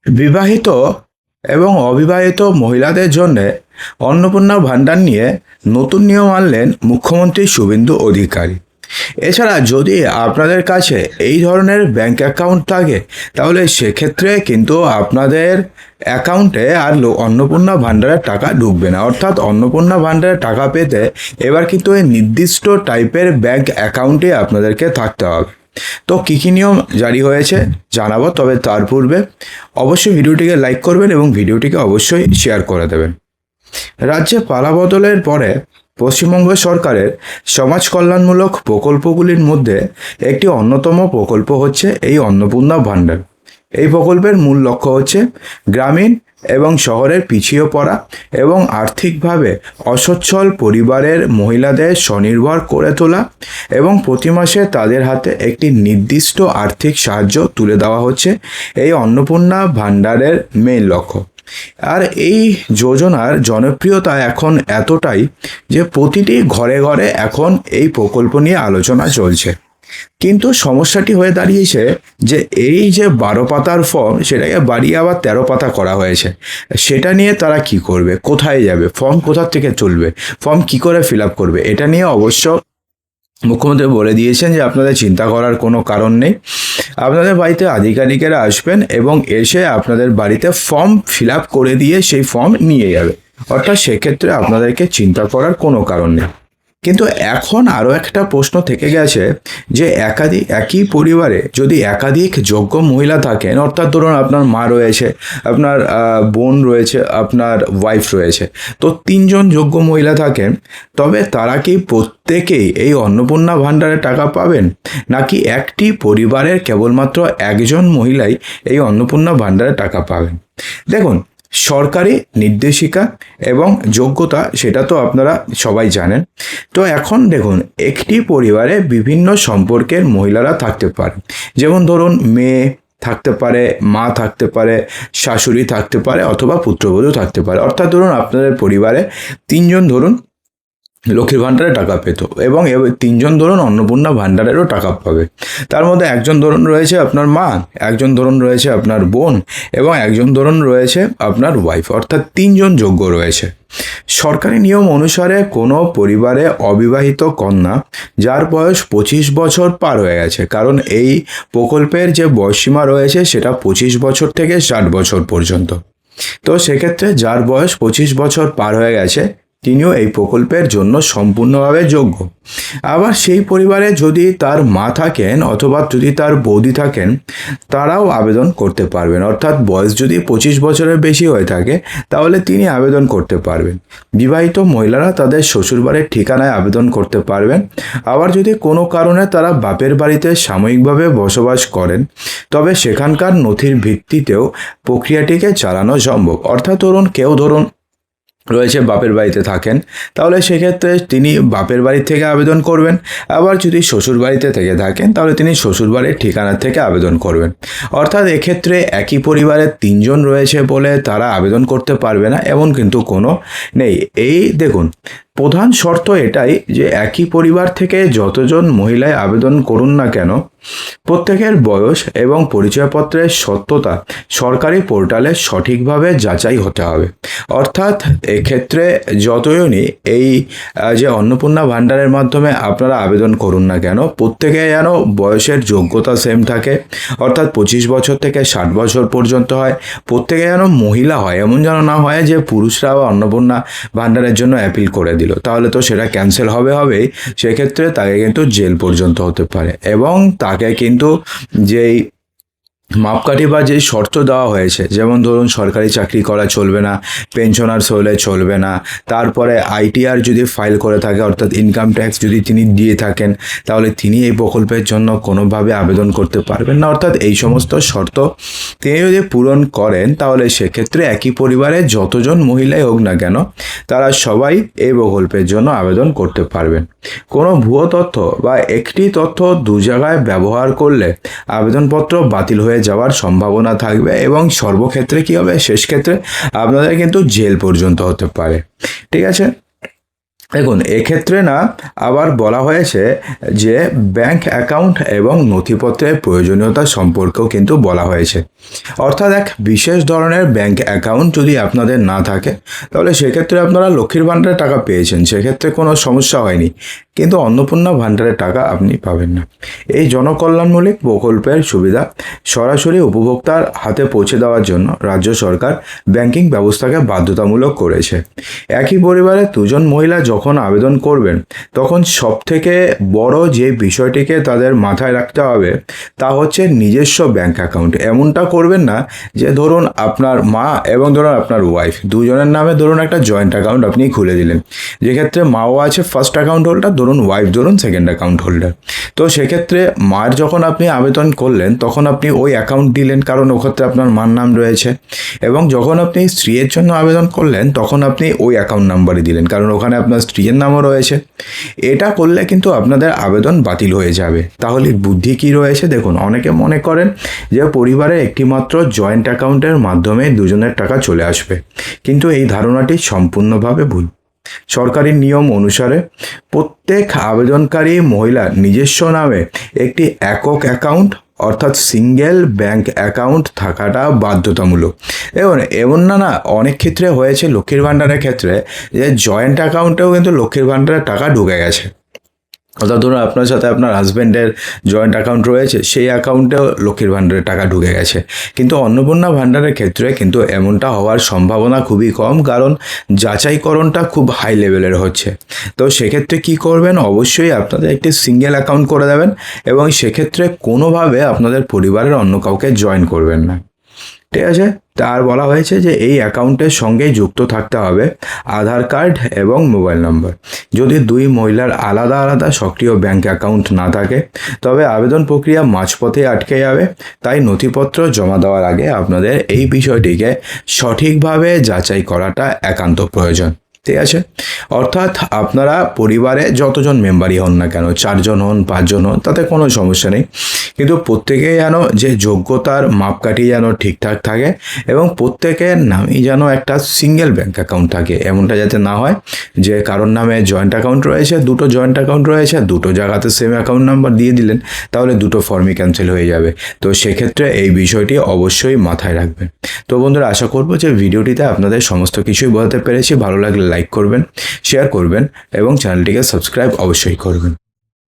বিবাহিত এবং অবিবাহিত মহিলাদের জন্য অন্নপূর্ণা ভাণ্ডার নিয়ে নতুন নিয়ম আনলেন মুখ্যমন্ত্রী শুভেন্দু অধিকারী। এছাড়া যদি আপনাদের কাছে এই ধরনের ব্যাংক অ্যাকাউন্ট থাকে তাহলে সেক্ষেত্রে কিন্তু আপনাদের অ্যাকাউন্টে আর অন্নপূর্ণা ভাণ্ডারের টাকা ঢুকবে না। অর্থাৎ অন্নপূর্ণা ভাণ্ডারের টাকা পেতে এবার কিন্তু এই নির্দিষ্ট টাইপের ব্যাংক অ্যাকাউন্টে আপনাদেরকে থাকতে হবে। তো কী কী নিয়ম জারি হয়েছে জানাবো, তবে তার পূর্বে অবশ্যই ভিডিওটিকে লাইক করবেন এবং ভিডিওটিকে অবশ্যই শেয়ার করে দেবেন। রাজ্যে পালাবদলের পরে পশ্চিমবঙ্গ সরকারের সমাজ কল্যাণমূলক প্রকল্পগুলির মধ্যে একটি অন্যতম প্রকল্প হচ্ছে এই অন্নপূর্ণা ভাণ্ডার। এই প্রকল্পের মূল লক্ষ্য হচ্ছে গ্রামীণ এবং শহরের পিছিয়ে পড়া এবং আর্থিকভাবে অসচ্ছল পরিবারের মহিলাদের স্বনির্ভর করে তোলা এবং প্রতি মাসে তাদের হাতে একটি নির্দিষ্ট আর্থিক সাহায্য তুলে দেওয়া হচ্ছে এই অন্নপূর্ণা ভাণ্ডারের মেইন লক্ষ্য। আর এই যোজনার জনপ্রিয়তা এখন এতটাই যে প্রতিটি ঘরে ঘরে এখন এই প্রকল্প নিয়ে আলোচনা চলছে। কিন্তু সমস্যাটি হয়ে দাঁড়িয়েছে যে এই যে 12 পাতার ফর্ম সেটাকে বাড়িয়ে আবার 13 পাতা করা হয়েছে। সেটা নিয়ে তারা কি করবে, কোথায় যাবে, ফর্ম কোথা থেকে চলবে, ফর্ম কি করে ফিল আপ করবে, এটা নিয়ে অবশ্য মুখ্যমন্ত্রী বলে দিয়েছেন যে আপনাদের চিন্তা করার কোনো কারণ নেই। আপনাদের বাড়িতে আধিকারিকেরা আসবেন এবং এসে আপনাদের বাড়িতে ফর্ম ফিল আপ করে দিয়ে সেই ফর্ম নিয়ে যাবে। অর্থাৎ সেক্ষেত্রে আপনাদেরকে চিন্তা করার কোনো কারণ নেই। কিন্তু এখন আরও একটা প্রশ্ন থেকে গেছে যে একই পরিবারে যদি একাধিক যোগ্য মহিলা থাকেন, অর্থাৎ ধরুন আপনার মা রয়েছে, আপনার বোন রয়েছে, আপনার ওয়াইফ রয়েছে, তো 3 জন যোগ্য মহিলা থাকেন, তবে তারা কি প্রত্যেকেই এই অন্নপূর্ণা ভাণ্ডারে টাকা পাবেন, নাকি একটি পরিবারের কেবলমাত্র একজন মহিলাই এই অন্নপূর্ণা ভাণ্ডারে টাকা পাবেন? দেখুন, সরকারি নির্দেশিকা এবং যোগ্যতা সেটা তো আপনারা সবাই জানেন। তো এখন দেখুন, একটি পরিবারে বিভিন্ন সম্পর্কের মহিলারা থাকতে পারে। যেমন ধরুন মেয়ে থাকতে পারে, মা থাকতে পারে, শাশুড়ি থাকতে পারে, অথবা পুত্রবধূ থাকতে পারে। অর্থাৎ ধরুন আপনাদের পরিবারে 3 জন ধরুন লক্ষ্মীর ভাণ্ডারে টাকা পেত এবং 3 জন ধরুন অন্নপূর্ণা ভাণ্ডারেরও টাকা পাবে। তার মধ্যে একজন ধরুন রয়েছে আপনার মা, একজন ধরুন রয়েছে আপনার বোন এবং একজন ধরুন রয়েছে আপনার ওয়াইফ, অর্থাৎ 3 জন যোগ্য রয়েছে। সরকারি নিয়ম অনুসারে কোনো পরিবারে অবিবাহিত কন্যা যার বয়স 25 বছর পার হয়ে গেছে, কারণ এই প্রকল্পের যে বয়সসীমা রয়েছে সেটা 25 বছর থেকে 60 বছর পর্যন্ত। তো সেক্ষেত্রে যার বয়স 25 বছর পার হয়ে গেছে তিনিও এই প্রকল্পের জন্য সম্পূর্ণভাবে যোগ্য। আবার সেই পরিবারে যদি তার মা থাকেন অথবা যদি তার বৌদি থাকেন, তারাও আবেদন করতে পারবেন। অর্থাৎ বয়স যদি 25 বছরের বেশি হয়ে থাকে তাহলে তিনি আবেদন করতে পারবেন। বিবাহিত মহিলারা তাদের শ্বশুরবাড়ির ঠিকানায় আবেদন করতে পারবেন। আবার যদি কোনো কারণে তারা বাপের বাড়িতে সাময়িকভাবে বসবাস করেন, তবে সেখানকার নথির ভিত্তিতেও প্রক্রিয়াটিকে চালানো সম্ভব। অর্থাৎ ধরুন রয়েছে বাপের বাড়িতে থাকেন, তাহলে সেক্ষেত্রে তিনি বাপের বাড়ি থেকে আবেদন করবেন। আবার যদি শ্বশুর বাড়িতে থেকে থাকেন তাহলে তিনি শ্বশুর বাড়ির ঠিকানা থেকে আবেদন করবেন। অর্থাৎ এক্ষেত্রে একই পরিবারের 3 জন রয়েছে বলে তারা আবেদন করতে পারবে না এমন কিন্তু কোনো নেই। এই দেখুন, প্রধান শর্ত এটাই যে একই পরিবার থেকে যতজন মহিলায় আবেদন করুন না কেন, প্রত্যেকের বয়স এবং পরিচয়পত্রের সত্যতা সরকারি পোর্টালে সঠিকভাবে যাচাই হতে হবে। অর্থাৎ এক্ষেত্রে যতজনই এই যে অন্নপূর্ণা ভাণ্ডারের মাধ্যমে আপনারা আবেদন করুন না কেন, প্রত্যেকে যেন বয়সের যোগ্যতা সেম থাকে, অর্থাৎ 25 বছর থেকে 60 বছর পর্যন্ত হয়। প্রত্যেকে যেন মহিলা হয়, এমন যেন না হয় যে পুরুষরা আবার অন্নপূর্ণা ভাণ্ডারের জন্য অ্যাপিল করে দিল, তাহলে তো সেটা ক্যান্সেল হবেই। সেক্ষেত্রে তাকে কিন্তু জেল পর্যন্ত হতে পারে এবং তাকে কিন্তু যেই মাপকাঠি বা যেই শর্ত দেওয়া হয়েছে, যেমন ধরুন সরকারি চাকরি করা চলবে না, পেনশনার্স হলে চলবে না, তারপরে আইটিআর যদি ফাইল করে থাকে অর্থাৎ ইনকাম ট্যাক্স যদি তিনি দিয়ে থাকেন তাহলে তিনি এই প্রকল্পের জন্য কোনোভাবে আবেদন করতে পারবেন না। অর্থাৎ এই সমস্ত শর্ত তিনি যদি পূরণ করেন তাহলে সেক্ষেত্রে একই পরিবারে যতজন মহিলাই হোক না কেন তারা সবাই এই প্রকল্পের জন্য আবেদন করতে পারবেন। কোনো ভুয়ো তথ্য বা একটি তথ্য 2 জায়গায় ব্যবহার করলে আবেদনপত্র বাতিল হয়ে যাওয়ার সম্ভাবনা থাকবে এবং সর্বক্ষেত্রে কী হবে, শেষ ক্ষেত্রে আপনাদের কিন্তু জেল পর্যন্ত হতে পারে। ঠিক আছে, দেখুন, এক্ষেত্রে না আবার বলা হয়েছে যে ব্যাংক অ্যাকাউন্ট এবং নথিপত্রের প্রয়োজনীয়তা সম্পর্কেও কিন্তু বলা হয়েছে। অর্থাৎ এক বিশেষ ধরনের ব্যাংক অ্যাকাউন্ট যদি আপনাদের না থাকে, তাহলে সেক্ষেত্রে আপনারা লক্ষ্মীর ভাণ্ডারের টাকা পেয়েছেন, সেক্ষেত্রে কোনো সমস্যা হয়নি, কিন্তু অন্নপূর্ণা ভাণ্ডারের টাকা আপনি পাবেন না। এই জনকল্যাণমূলক প্রকল্পের সুবিধা সরাসরি উপভোক্তার হাতে পৌঁছে দেওয়ার জন্য রাজ্য সরকার ব্যাংকিং ব্যবস্থাকে বাধ্যতামূলক করেছে। একই পরিবারে দুজন মহিলা যখন আবেদন করবেন, তখন সবথেকে বড় যে বিষয়টিকে তাদের মাথায় রাখতে হবে তা হচ্ছে নিজস্ব ব্যাংক অ্যাকাউন্ট। এমনটা করবেন না যে ধরুন আপনার মা এবং ধরুন আপনার ওয়াইফ দুজনের নামে ধরুন একটা জয়েন্ট অ্যাকাউন্ট আপনি খুলে দিলেন, যেক্ষেত্রে মাও আছে ফার্স্ট অ্যাকাউন্ট হোল্ডার, ধরুন ওয়াইফ ধরুন সেকেন্ড অ্যাকাউন্ট হোল্ডার। তো সেক্ষেত্রে মার যখন আপনি আবেদন করলেন তখন আপনি ওই অ্যাকাউন্ট দিলেন, কারণ ওক্ষেত্রে আপনার মার নাম রয়েছে, এবং যখন আপনি স্ত্রীর জন্য আবেদন করলেন তখন আপনি ওই অ্যাকাউন্ট নাম্বারই দিলেন, কারণ ওখানে আপনার স্ত্রীর নামও রয়েছে। এটা করলে কিন্তু আপনাদের আবেদন বাতিল হয়ে যাবে। তাহলে বুদ্ধি কী রয়েছে দেখুন, অনেকে মনে করেন যে পরিবারের একটিমাত্র জয়েন্ট অ্যাকাউন্টের মাধ্যমে দুজনের টাকা চলে আসবে, কিন্তু এই ধারণাটি সম্পূর্ণভাবে ভুল। সরকারি নিয়ম অনুসারে প্রত্যেক আবেদনকারী মহিলার নিজস্ব নামে একটি একক অ্যাকাউন্ট অর্থাৎ সিঙ্গেল ব্যাংক অ্যাকাউন্ট থাকাটা বাধ্যতামূলক। এবং এমন না অনেক ক্ষেত্রে হয়েছে লক্ষ্মীর ভাণ্ডারের ক্ষেত্রে যে জয়েন্ট অ্যাকাউন্টেও কিন্তু লক্ষ্মীর ভাণ্ডারের টাকা ঢুকে গেছে। অর্থাৎ ধরুন আপনার সাথে আপনার হাজব্যান্ডের জয়েন্ট অ্যাকাউন্ট রয়েছে, সেই অ্যাকাউন্টেও লক্ষ্মীর ভাণ্ডারের টাকা ঢুকে গেছে। কিন্তু অন্নপূর্ণা ভাণ্ডারের ক্ষেত্রে কিন্তু এমনটা হওয়ার সম্ভাবনা খুবই কম, কারণ যাচাইকরণটা খুব হাই লেভেলের হচ্ছে। তো সেক্ষেত্রে কি করবেন, অবশ্যই আপনাদের একটি সিঙ্গেল অ্যাকাউন্ট করে দেবেন এবং সেক্ষেত্রে কোনোভাবে আপনাদের পরিবারের অন্য কাউকে জয়েন করবেন না। ঠিক আছে, তার বলা হয়েছে যে এই অ্যাকাউন্টের সঙ্গে যুক্ত থাকতে হবে আধার কার্ড এবং মোবাইল নম্বর। যদি দুই মহিলার আলাদা আলাদা সক্রিয় ব্যাংক অ্যাকাউন্ট না থাকে, তবে আবেদন প্রক্রিয়া মাঝপথে আটকে যাবে। তাই নথিপত্র জমা দেওয়ার আগে আপনাদের এই বিষয়টিকে সঠিকভাবে যাচাই করাটা একান্ত প্রয়োজন। ঠিক আছে, অর্থাৎ আপনারা পরিবারে যতজন মেম্বারই হন না কেন, 4 জন হন 5 জন হন, তাতে কোনো সমস্যা নেই, কিন্তু প্রত্যেকেই যেন যে যোগ্যতার মাপকাঠি যেন ঠিকঠাক থাকে এবং প্রত্যেকের নামেই যেন একটা সিঙ্গেল ব্যাংক অ্যাকাউন্ট থাকে। এমনটা যাতে না হয় যে কারোর নামে জয়েন্ট অ্যাকাউন্ট রয়েছে, দুটো জয়েন্ট অ্যাকাউন্ট রয়েছে, দুটো জায়গাতে সেম অ্যাকাউন্ট নাম্বার দিয়ে দিলেন, তাহলে দুটো ফর্মই ক্যান্সেল হয়ে যাবে। তো সেক্ষেত্রে এই বিষয়টি অবশ্যই মাথায় রাখবেন। তো বন্ধুরা, আশা করবো যে ভিডিওটিতে আপনাদের সমস্ত কিছুই বলতে পেরেছি। ভালো লাগলে লাইক করবেন, শেয়ার করবেন এবং চ্যানেলটিকে সাবস্ক্রাইব অবশ্যই করবেন।